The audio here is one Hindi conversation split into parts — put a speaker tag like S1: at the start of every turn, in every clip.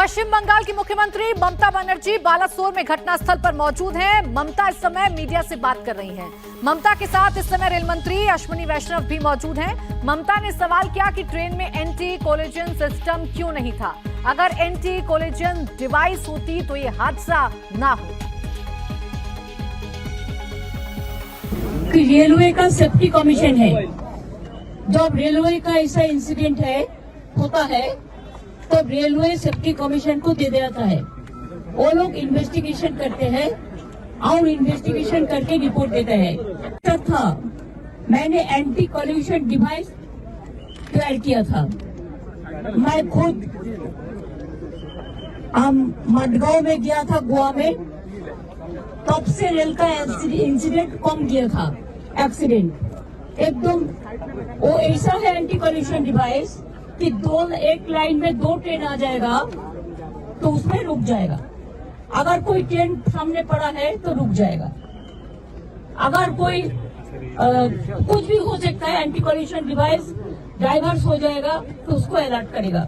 S1: पश्चिम बंगाल की मुख्यमंत्री ममता बनर्जी बालासोर में घटनास्थल पर मौजूद हैं। ममता इस समय मीडिया से बात कर रही हैं। ममता के साथ इस समय रेल मंत्री अश्विनी वैष्णव भी मौजूद हैं। ममता ने सवाल किया कि ट्रेन में एंटी कोलिजन सिस्टम क्यों नहीं था। अगर एंटी कोलिजन डिवाइस होती तो ये हादसा ना हो।
S2: रेलवे का सेफ्टी कमीशन है। जब रेलवे का ऐसा इंसिडेंट होता है तो रेलवे सेफ्टी कमीशन को दे देता है। वो लोग इन्वेस्टिगेशन करते हैं और इन्वेस्टिगेशन करके रिपोर्ट देते हैं। था मैंने एंटी कोलिजन डिवाइस तैयार किया था। मैं खुद मडगांव में गया था, गोवा में, तब से रेल का इंसिडेंट कम गया था। एक्सीडेंट एकदम वो ऐसा है एंटी कोलिजन डिवाइस कि एक लाइन में दो ट्रेन आ जाएगा तो उसमें रुक जाएगा। अगर कोई ट्रेन सामने पड़ा है तो रुक जाएगा। अगर कोई कुछ भी हो सकता है, एंटी कोलिजन डिवाइस डाइवर्स हो जाएगा तो उसको अलर्ट करेगा।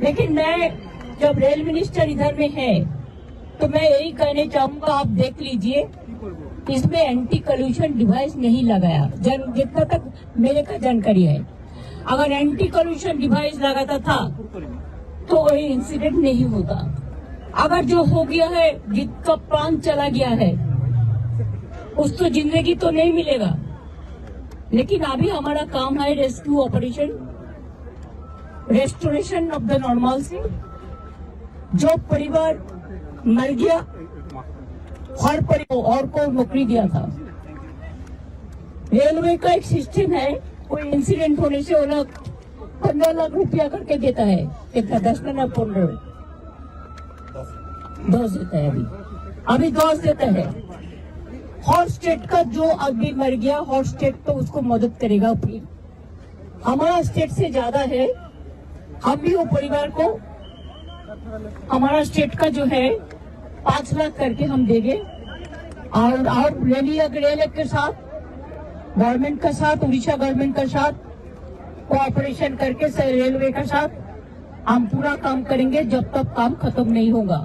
S2: लेकिन मैं जब रेल मिनिस्टर इधर में है तो मैं यही कहने चाहूंगा, आप देख लीजिए, इसमें एंटी कोलिजन डिवाइस नहीं लगाया। जितना तक मेरे का जानकारी है, अगर एंटी कोलिजन डिवाइस लगाता था तो वही इंसिडेंट नहीं होता। अगर जो हो गया है, जिसका प्राण चला गया है, उसको जिंदगी तो नहीं मिलेगा। लेकिन अभी हमारा काम है rescue operation, restoration of the normalcy. जो परिवार मर गया, हर परिवार और को नौकरी दिया था। रेलवे का एक सिस्टम है, कोई इंसिडेंट होने से वो लोग 15 लाख रुपया करके देता है। कितना? 10 ना 15, 10 देता है। अभी 10 देता है। हर स्टेट का जो अभी मर गया, हर स्टेट तो उसको मदद करेगा। फिर हमारा स्टेट से ज्यादा है, हम भी वो परिवार को, हमारा स्टेट का जो है 5 लाख करके हम देंगे। और रेल के साथ, गवर्नमेंट का साथ, उड़ीसा गवर्नमेंट का साथ कोऑपरेशन करके रेलवे का साथ हम पूरा काम करेंगे जब तक काम खत्म नहीं होगा।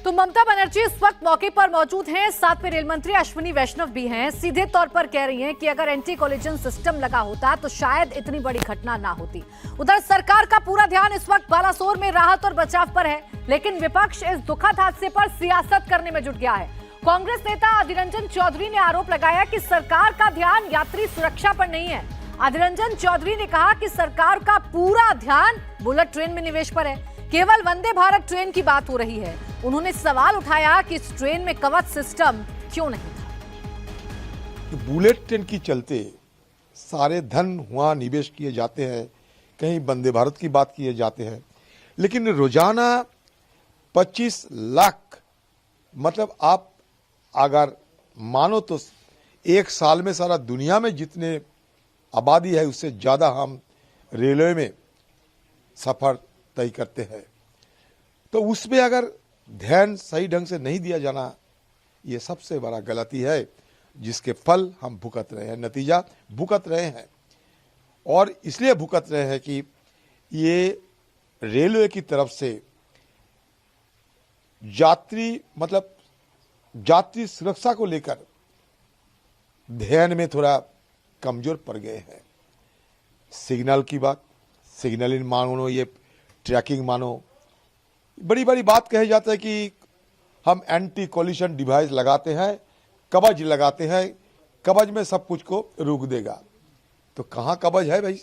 S1: तो ममता बनर्जी इस वक्त मौके पर मौजूद हैं। साथ में रेल मंत्री अश्विनी वैष्णव भी हैं। सीधे तौर पर कह रही हैं कि अगर एंटी कोलिजन सिस्टम लगा होता तो शायद इतनी बड़ी घटना ना होती। उधर सरकार का पूरा ध्यान इस वक्त बालासोर में राहत और बचाव पर है, लेकिन विपक्ष इस दुखद हादसे पर सियासत करने में जुट गया है। कांग्रेस नेता अधीर रंजन चौधरी ने आरोप लगाया कि सरकार का ध्यान यात्री सुरक्षा पर नहीं है। अधीर रंजन चौधरी ने कहा कि सरकार का पूरा ध्यान बुलेट ट्रेन में निवेश पर है, केवल वंदे भारत ट्रेन की बात हो रही है। उन्होंने सवाल उठाया कि इस ट्रेन में कवच सिस्टम क्यों नहीं था।
S3: बुलेट ट्रेन की चलते सारे धन वहां निवेश किए जाते हैं, कहीं वंदे भारत की बात किए जाते हैं, लेकिन रोजाना 25 लाख, मतलब आप अगर मानो तो एक साल में सारा दुनिया में जितने आबादी है उससे ज्यादा हम रेलवे में सफर तय करते हैं। तो उसमें अगर ध्यान सही ढंग से नहीं दिया जाना, ये सबसे बड़ा गलती है जिसके फल हम भुगत रहे हैं, नतीजा भुगत रहे हैं। और इसलिए भुगत रहे हैं कि ये रेलवे की तरफ से यात्री सुरक्षा को लेकर ध्यान में थोड़ा कमजोर पड़ गए हैं। सिग्नल की बात, सिग्नलिंग मानो, ये ट्रैकिंग मानो, बड़ी बड़ी बात कही जाता है कि हम एंटी कोलिजन डिवाइस लगाते हैं, कवच लगाते हैं, कवच में सब कुछ को रोक देगा। तो कहां कवच है भाई?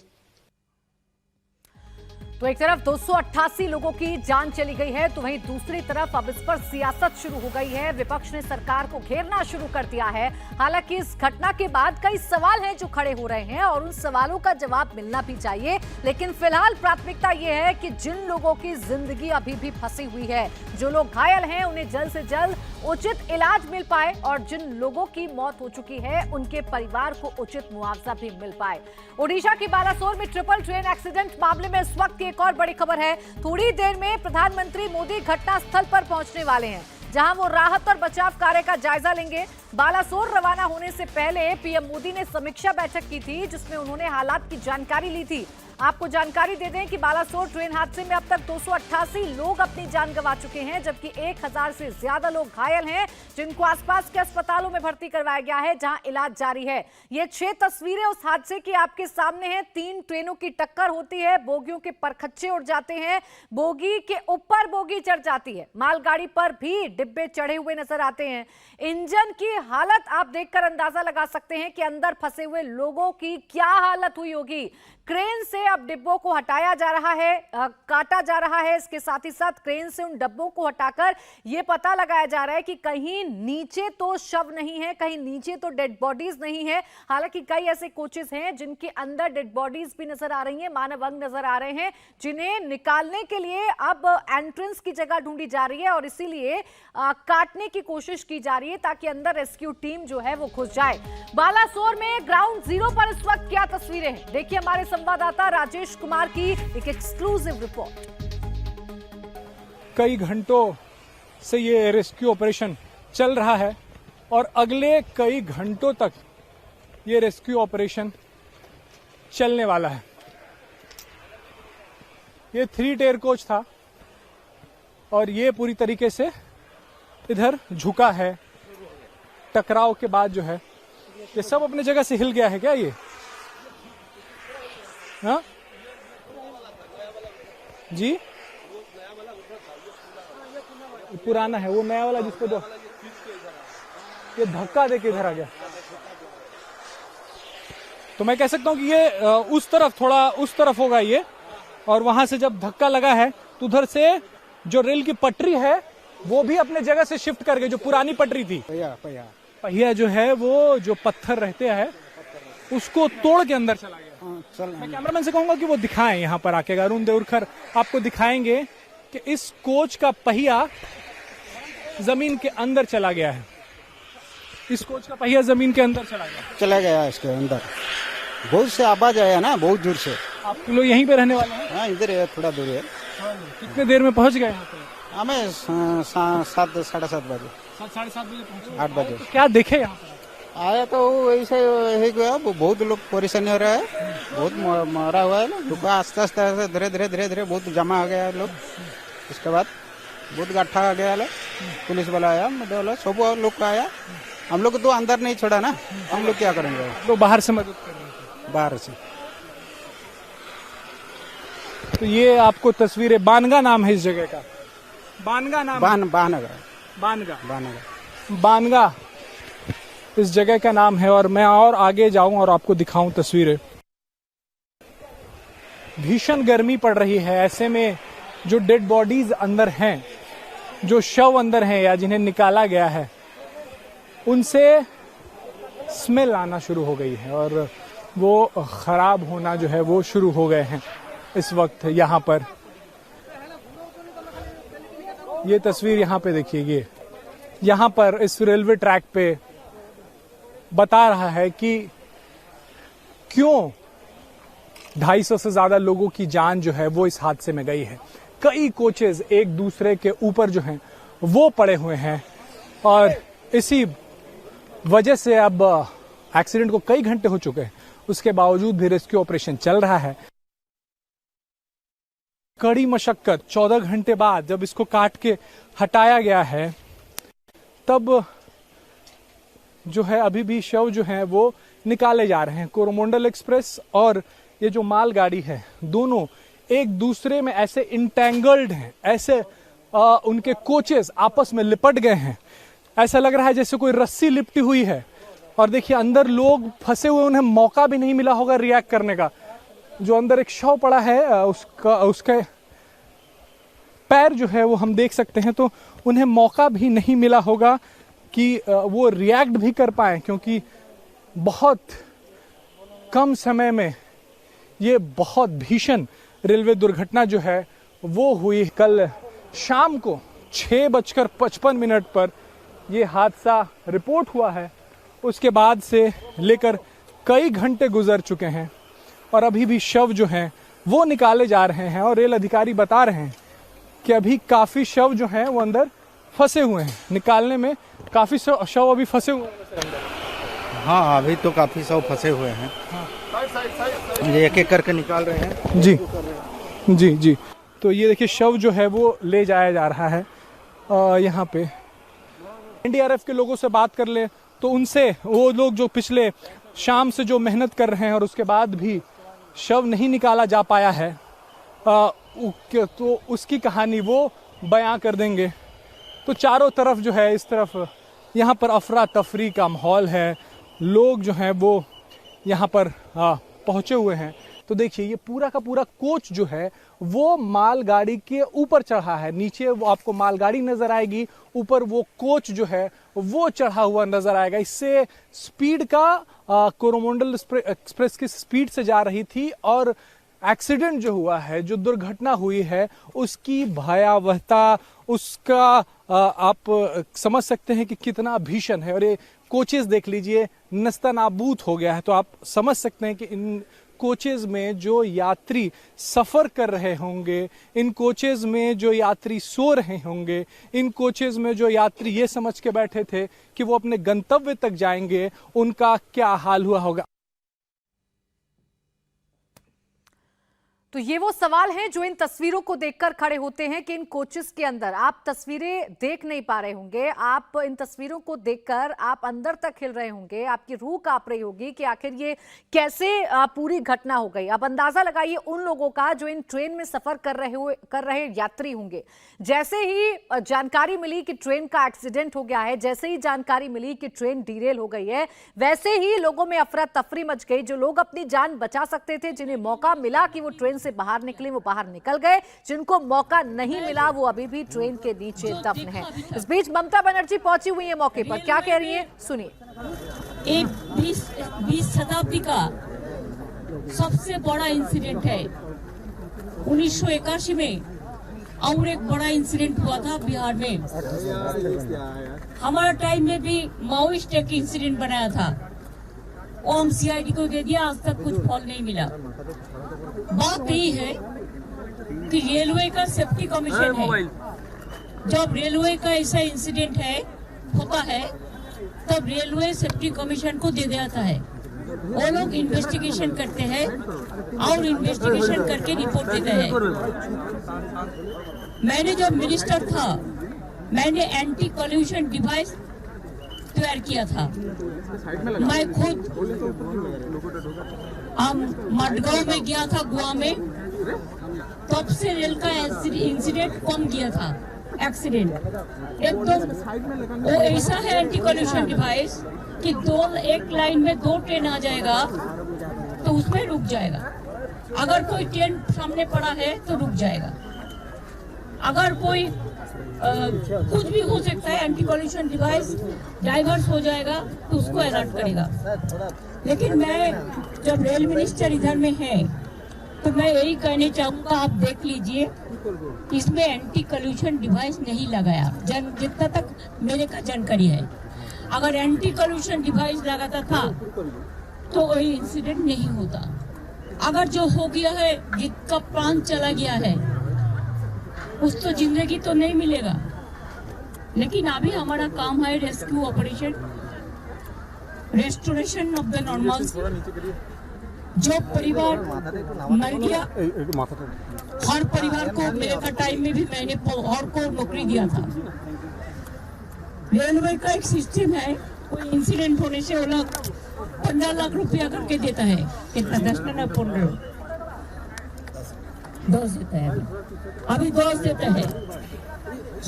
S1: तो एक तरफ 288 लोगों की जान चली गई है, तो वहीं दूसरी तरफ अब इस पर सियासत शुरू हो गई है। विपक्ष ने सरकार को घेरना शुरू कर दिया है। हालांकि इस घटना के बाद कई सवाल हैं जो खड़े हो रहे हैं और उन सवालों का जवाब मिलना भी चाहिए। लेकिन फिलहाल प्राथमिकता यह है कि जिन लोगों की जिंदगी अभी भी फंसी हुई है, जो लोग घायल हैं, उन्हें जल्द से जल्द उचित इलाज मिल पाए और जिन लोगों की मौत हो चुकी है उनके परिवार को उचित मुआवजा भी मिल पाए। ओडिशा के बालासोर में ट्रिपल ट्रेन एक्सीडेंट मामले में इस वक्त एक और बड़ी खबर है। थोड़ी देर में प्रधानमंत्री मोदी घटनास्थल पर पहुंचने वाले हैं, जहां वो राहत और बचाव कार्य का जायजा लेंगे। बालासोर रवाना होने से पहले पीएम मोदी ने समीक्षा बैठक की थी, जिसमें उन्होंने हालात की जानकारी ली थी। आपको जानकारी दे दें कि बालासोर ट्रेन हादसे में अब तक 288 लोग अपनी जान गंवा चुके हैं, जबकि 1000 से ज्यादा लोग घायल हैं, जिनको आसपास के अस्पतालों में भर्ती करवाया गया है, जहां इलाज जारी है। ये 6 तस्वीरें उस हादसे की आपके सामने हैं। 3 ट्रेनों की टक्कर होती है, बोगियों के परखच्चे उड़ जाते हैं, बोगी के ऊपर बोगी चढ़ जाती है, मालगाड़ी पर भी डिब्बे चढ़े हुए नजर आते हैं। इंजन की हालत आप देखकर अंदाजा लगा सकते हैं कि अंदर फंसे हुए लोगों की क्या हालत हुई होगी। क्रेन से अब डिब्बों को हटाया जा रहा है, काटा जा रहा है। इसके साथ ही साथ क्रेन से उन डब्बों को हटाकर यह पता लगाया जा रहा है कि कहीं नीचे तो शव नहीं है, कहीं नीचे तो डेड बॉडीज नहीं है। हालांकि कई ऐसे कोचेस हैं जिनके अंदर डेड बॉडीज भी नजर आ रही हैं, मानव अंग नजर आ रहे हैं, जिन्हें निकालने के लिए अब एंट्रेंस की जगह ढूंढी जा रही है और इसीलिए काटने की कोशिश की जा रही है ताकि अंदर रेस्क्यू टीम जो है वो घुस जाए। बालासोर में ग्राउंड जीरो पर इस वक्त क्या तस्वीरें हैं, देखिए हमारे संवाददाता राजेश कुमार की एक एक्सक्लूसिव रिपोर्ट।
S4: कई घंटों से ये रेस्क्यू ऑपरेशन चल रहा है और अगले कई घंटों तक ये रेस्क्यू ऑपरेशन चलने वाला है। ये 3 टियर कोच था और ये पूरी तरीके से इधर झुका है। टकराव के बाद जो है ये सब अपनी जगह से हिल गया है क्या ये? हाँ जी, पुराना है, वो नया वाला जिसको दो ये धक्का देके इधर आ गया। तो मैं कह सकता हूं कि ये उस तरफ थोड़ा उस तरफ होगा ये, और वहां से जब धक्का लगा है तो उधर से जो रेल की पटरी है वो भी अपने जगह से शिफ्ट कर गई, जो पुरानी पटरी थी। पहिया जो है वो जो पत्थर रहते हैं उसको तोड़ के अंदर चला गया। मैं कैमरामैन से कहूंगा कि वो दिखाएं यहाँ पर आके, अरुण देवरकर आपको दिखाएंगे कि इस कोच का पहिया जमीन के अंदर चला गया है। इस कोच का पहिया जमीन के अंदर चला गया
S5: इसके अंदर बहुत से आवाज आया ना, बहुत दूर से।
S4: आप लोग यहीं पे रहने वाले हैं?
S5: हाँ, इधर है, थोड़ा दूर है।
S4: कितने देर में पहुंच गए यहाँ पे?
S5: हमें 7 7:30 बजे,
S4: 7-7:30 बजे पहुंचे।
S5: 8 बजे।
S4: तो क्या देखे यहाँ पर?
S5: आया तो ऐसे ही गया, बहुत लोग परेशानी हो रहा है, बहुत मरा हुआ है ना, दुकान आस्ते आस्ते धीरे बहुत जमा हो गया है लोग। इसके बाद बहुत गड्ढा आ गया, पुलिस वाला आया, मतलब सब लोग आया। हम लोग तो अंदर नहीं छोड़ा ना, हम लोग क्या करेंगे?
S4: तो बाहर से मदद कर रहे थे,
S5: बाहर से।
S4: तो ये आपको तस्वीरें, बानगा नाम है इस जगह का, बानगा नाम, बानगा इस जगह का नाम है। और मैं और आगे जाऊं और आपको दिखाऊं तस्वीरें। भीषण गर्मी पड़ रही है, ऐसे में जो डेड बॉडीज अंदर हैं, जो शव अंदर हैं या जिन्हें निकाला गया है, उनसे स्मेल आना शुरू हो गई है और वो खराब होना जो है वो शुरू हो गए हैं इस वक्त यहाँ पर। ये तस्वीर यहाँ पे देखिए, ये यहाँ पर इस रेलवे ट्रैक पे बता रहा है कि क्यों 250 से ज्यादा लोगों की जान जो है वो इस हादसे में गई है। कई कोचेज एक दूसरे के ऊपर जो हैं वो पड़े हुए हैं और इसी वजह से अब एक्सीडेंट को कई घंटे हो चुके हैं, उसके बावजूद भी रेस्क्यू ऑपरेशन चल रहा है। कड़ी मशक्कत 14 घंटे बाद जब इसको काट के हटाया गया है, तब जो है अभी भी शव जो है वो निकाले जा रहे हैं। कोरोमंडल एक्सप्रेस और ये जो मालगाड़ी है, दोनों एक दूसरे में ऐसे इंटेंगल्ड हैं, ऐसे उनके कोचेस आपस में लिपट गए हैं। ऐसा लग रहा है जैसे कोई रस्सी लिपटी हुई है। और देखिए अंदर लोग फंसे हुए, उन्हें मौका भी नहीं मिला होगा रिएक्ट करने का। जो अंदर एक शव पड़ा है, उसके पैर जो है वो हम देख सकते हैं, तो उन्हें मौका भी नहीं मिला होगा कि वो रिएक्ट भी कर पाए, क्योंकि बहुत कम समय में ये बहुत भीषण रेलवे दुर्घटना जो है वो हुई। कल शाम को 6:55 पर ये हादसा रिपोर्ट हुआ है। उसके बाद से लेकर कई घंटे गुजर चुके हैं और अभी भी शव जो हैं वो निकाले जा रहे हैं और रेल अधिकारी बता रहे हैं कि अभी काफी शव जो हैं वो अंदर फंसे हुए हैं, निकालने में काफी शव अभी फंसे हुए हैं।
S5: हाँ, अभी तो काफी सब फंसे हुए हैं। ये एक एक करके निकाल रहे हैं।
S4: जी जी जी। तो ये देखिए शव जो है वो ले जाया जा रहा है यहाँ पे। एनडीआरएफ के लोगों से बात कर ले तो उनसे, वो लोग जो पिछले शाम से जो मेहनत कर रहे हैं और उसके बाद भी शव नहीं निकाला जा पाया है, तो उसकी कहानी वो बयां कर देंगे। तो चारों तरफ जो है, इस तरफ यहाँ पर अफरा तफरी का माहौल है, लोग जो हैं वो यहाँ पर पहुँचे हुए हैं। तो देखिए ये पूरा का पूरा कोच जो है वो मालगाड़ी के ऊपर चढ़ा है, नीचे वो आपको मालगाड़ी नजर आएगी, ऊपर वो कोच जो है वो चढ़ा हुआ नजर आएगा। इससे स्पीड का कोरोमंडल एक्सप्रेस की स्पीड से जा रही थी और एक्सीडेंट जो हुआ है, जो दुर्घटना हुई है, उसकी भयावहता, उसका आप समझ सकते हैं कि कितना भीषण है। और ये कोचेस देख लीजिए, नस्तानाबूद हो गया है। तो आप समझ सकते हैं कि इन कोचेज में जो यात्री सफर कर रहे होंगे, इन कोचेज में जो यात्री सो रहे होंगे, इन कोचेज में जो यात्री ये समझ के बैठे थे कि वो अपने गंतव्य तक जाएंगे, उनका क्या हाल हुआ होगा।
S1: तो ये वो सवाल हैं जो इन तस्वीरों को देखकर खड़े होते हैं कि इन कोचेस के अंदर आप तस्वीरें देख नहीं पा रहे होंगे, आप इन तस्वीरों को देखकर आप अंदर तक हिल रहे होंगे, आपकी रूह कांप रही होगी कि आखिर ये कैसे पूरी घटना हो गई। आप अंदाजा लगाइए उन लोगों का जो इन ट्रेन में सफर कर रहे यात्री होंगे। जैसे ही जानकारी मिली कि ट्रेन का एक्सीडेंट हो गया है, जैसे ही जानकारी मिली कि ट्रेन डीरेल हो गई है, वैसे ही लोगों में अफरा तफरी मच गई। जो लोग अपनी जान बचा सकते थे, जिन्हें मौका मिला कि वो ट्रेन से बाहर निकले, वो बाहर निकल गए। जिनको मौका नहीं मिला वो अभी भी ट्रेन के नीचे दफन है। इस बीच ममता बनर्जी पहुंची हुई है मौके पर, क्या कह रही है सुनिए।
S2: एक 20 शताब्दी का सबसे बड़ा इंसिडेंट है। 1981 में और एक बड़ा इंसिडेंट हुआ था बिहार में। हमारा टाइम में भी माओइस्ट एक इंसिडेंट बनाया था, वो हम सीआईडी को दे दिया, आज तक कुछ फल नहीं मिला। बात यही है कि रेलवे का सेफ्टी कमीशन है। जब रेलवे का ऐसा इंसिडेंट होता है तब रेलवे सेफ्टी कमीशन को दे देता है। वो लोग इन्वेस्टिगेशन करते हैं और इन्वेस्टिगेशन करके रिपोर्ट देते हैं। मैंने जब मिनिस्टर था, मैंने एंटी कॉल्यूशन डिवाइस तैयार किया था। मैं खुद मडगांव में गया था, गोवा में, तब से रेल का इंसिडेंट कम गया था। एक्सीडेंट एकदम वो ऐसा है एंटी कॉल्यूशन डिवाइस कि एक लाइन में 2 ट्रेन आ जाएगा तो उसमें रुक जाएगा। अगर कोई ट्रेन सामने पड़ा है तो रुक जाएगा। अगर कोई कुछ भी हो सकता है, एंटी कॉल्यूशन डिवाइस डाइवर्स हो जाएगा तो उसको अलर्ट करेगा। लेकिन मैं जब रेल मिनिस्टर इधर में है तो मैं यही कहना चाहूंगा, आप देख लीजिए, इसमें एंटी कॉल्यूशन डिवाइस नहीं लगाया। जितना तक मेरे का जानकारी है, अगर एंटी कॉल्यूशन डिवाइस लगाता था तो वही इंसिडेंट नहीं होता। अगर जो हो गया है, जिसका प्राण चला गया है, उस तो जिंदगी तो नहीं मिलेगा। लेकिन अभी हमारा काम है rescue operation, restoration of the normal. जो परिवार मर गया, हर परिवार को, मेरे का टाइम में भी मैंने और को नौकरी दिया था। रेलवे का एक सिस्टम है, कोई इंसिडेंट होने से वो लोग 15 लाख रुपया करके देता है। कितना? 10 ना 15 10 देता है। अभी 10 देता है।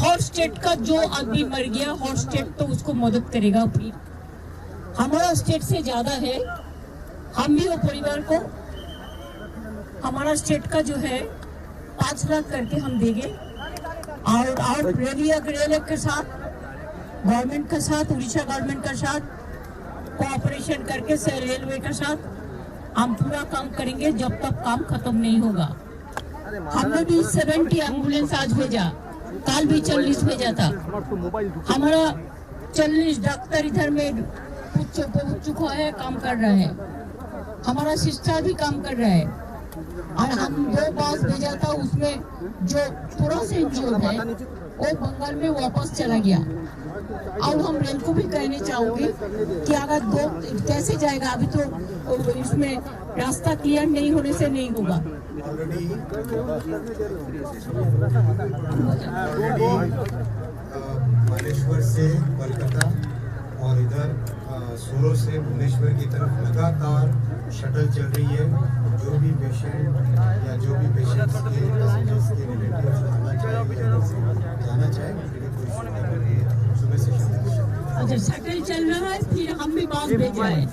S2: हर स्टेट का जो आदमी मर गया, हर स्टेट तो उसको मदद करेगा। फिर हमारा स्टेट से ज्यादा है, हम भी वो परिवार को, हमारा स्टेट का जो है 5 लाख करके हम देंगे। और रेलवे के साथ, गवर्नमेंट के साथ, उड़ीसा गवर्नमेंट के साथ कोऑपरेशन करके रेलवे के साथ हम पूरा काम करेंगे जब तक काम खत्म नहीं होगा। हमने भी 70 एम्बुलेंस आज भेजा, कल भी 40 भेजा था। हमारा 40 डॉक्टर इधर में चुका है, काम कर रहे हैं। हमारा सिस्टर भी काम कर रहा है। और हम 2 बस भेजा था, उसमें जो थोड़ा से इंजर्ड है वो बंगाल में वापस चला गया। अब हम रेल को भी कहने चाहूंगी कि अगर दो कैसे जाएगा, अभी तो इसमें रास्ता क्लियर नहीं होने से नहीं होगा।
S6: बालेश्वर से कोलकाता और इधर सूरत से भुवनेश्वर की तरफ लगातार शटल चल रही है। जो भी पेशेंट या जो भी पेशेंट्स के पैसेंजर्स के रिलेटिव्स आना चाहे जाना चाहे सुबह से शाम तक।
S2: अच्छा, शटल चल रहा है, फिर हम भी बात भेज रहे हैं।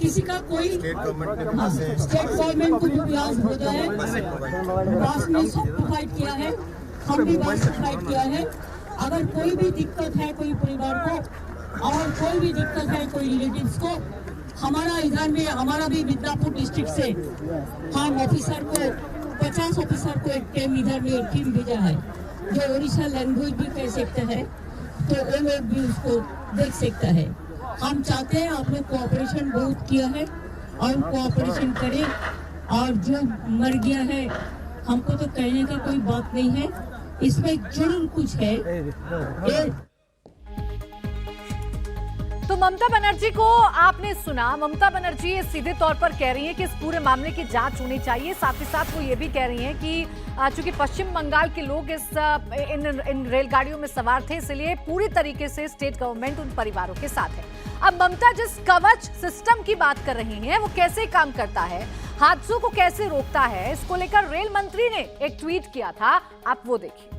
S2: किसी का कोई
S6: स्टेट गवर्नमेंट
S2: स्टेट गवर्नमेंट को भी ब्याज हो रहा है, बस ने सब प्रोवाइड किया है, हम भी बस प्रोवाइड किया है। अगर कोई भी दिक्कत है कोई परिवार को और कोई भी दिक्कत है कोई रिलेटिव्स को, हमारा इधर में हमारा भी मिदनापुर डिस्ट्रिक्ट से हम ऑफिसर को 50 ऑफिसर को एक टीम इधर में एक टीम भेजा है जो ओडिशा लैंग्वेज भी कह सकते हैं, तो वो लोग भी उसको देख सकता है। हम चाहते हैं आप लोग कोऑपरेशन बहुत किया है और कोऑपरेशन करें, और जो मर गया है हमको तो कहने का कोई बात नहीं है, इसमें जरूर कुछ है।
S1: तो ममता बनर्जी को आपने सुना। ममता बनर्जी ये सीधे तौर पर कह रही हैं कि इस पूरे मामले की जांच होनी चाहिए। साथ ही साथ वो ये भी कह रही हैं कि चूंकि पश्चिम बंगाल के लोग इन रेलगाड़ियों में सवार थे, इसलिए पूरी तरीके से स्टेट गवर्नमेंट उन परिवारों के साथ है। अब ममता जिस कवच सिस्टम की बात कर रही हैं, वो कैसे काम करता है, हादसों को कैसे रोकता है, इसको लेकर रेल मंत्री ने एक ट्वीट किया था। आप वो देखिए।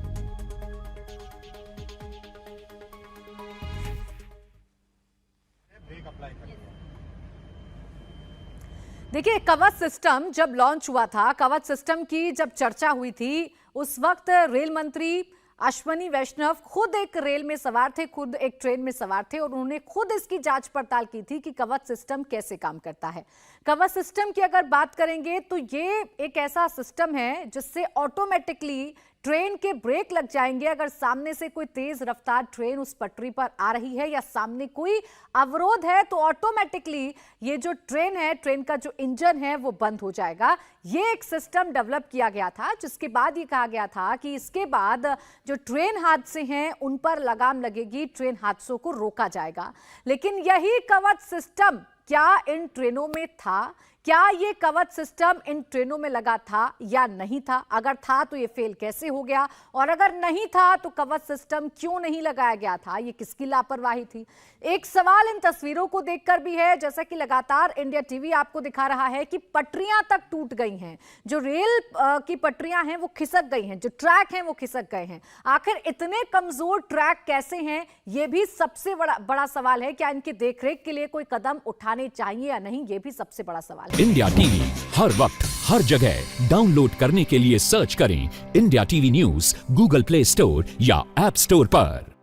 S1: देखिए, कवच सिस्टम जब लॉन्च हुआ था, कवच सिस्टम की जब चर्चा हुई थी, उस वक्त रेल मंत्री अश्वनी वैष्णव खुद एक रेल में सवार थे, खुद एक ट्रेन में सवार थे, और उन्होंने खुद इसकी जांच पड़ताल की थी कि कवच सिस्टम कैसे काम करता है। कवच सिस्टम की अगर बात करेंगे तो ये एक ऐसा सिस्टम है जिससे ऑटोमेटिकली ट्रेन के ब्रेक लग जाएंगे अगर सामने से कोई तेज रफ्तार ट्रेन उस पटरी पर आ रही है या सामने कोई अवरोध है, तो ऑटोमेटिकली ये जो ट्रेन है, ट्रेन का जो इंजन है वो बंद हो जाएगा। ये एक सिस्टम डेवलप किया गया था, जिसके बाद ये कहा गया था कि इसके बाद जो ट्रेन हादसे हैं उन पर लगाम लगेगी, ट्रेन हादसों को रोका जाएगा। लेकिन यही कवच सिस्टम क्या इन ट्रेनों में था? क्या ये कवच सिस्टम इन ट्रेनों में लगा था या नहीं था? अगर था तो ये फेल कैसे हो गया, और अगर नहीं था तो कवच सिस्टम क्यों नहीं लगाया गया था? ये किसकी लापरवाही थी? एक सवाल इन तस्वीरों को देखकर भी है। जैसा कि लगातार इंडिया टीवी आपको दिखा रहा है कि पटरियां तक टूट गई हैं, जो रेल की पटरियां हैं वो खिसक गई हैं, जो ट्रैक हैं वो खिसक गए हैं। आखिर इतने कमजोर ट्रैक कैसे हैं, ये भी सबसे बड़ा सवाल है। क्या इनकी देखरेख के लिए कोई कदम उठाने चाहिए या नहीं, ये भी सबसे बड़ा सवाल है।
S7: इंडिया टीवी हर वक्त हर जगह डाउनलोड करने के लिए सर्च करें India TV news Google play store या ऐप स्टोर पर।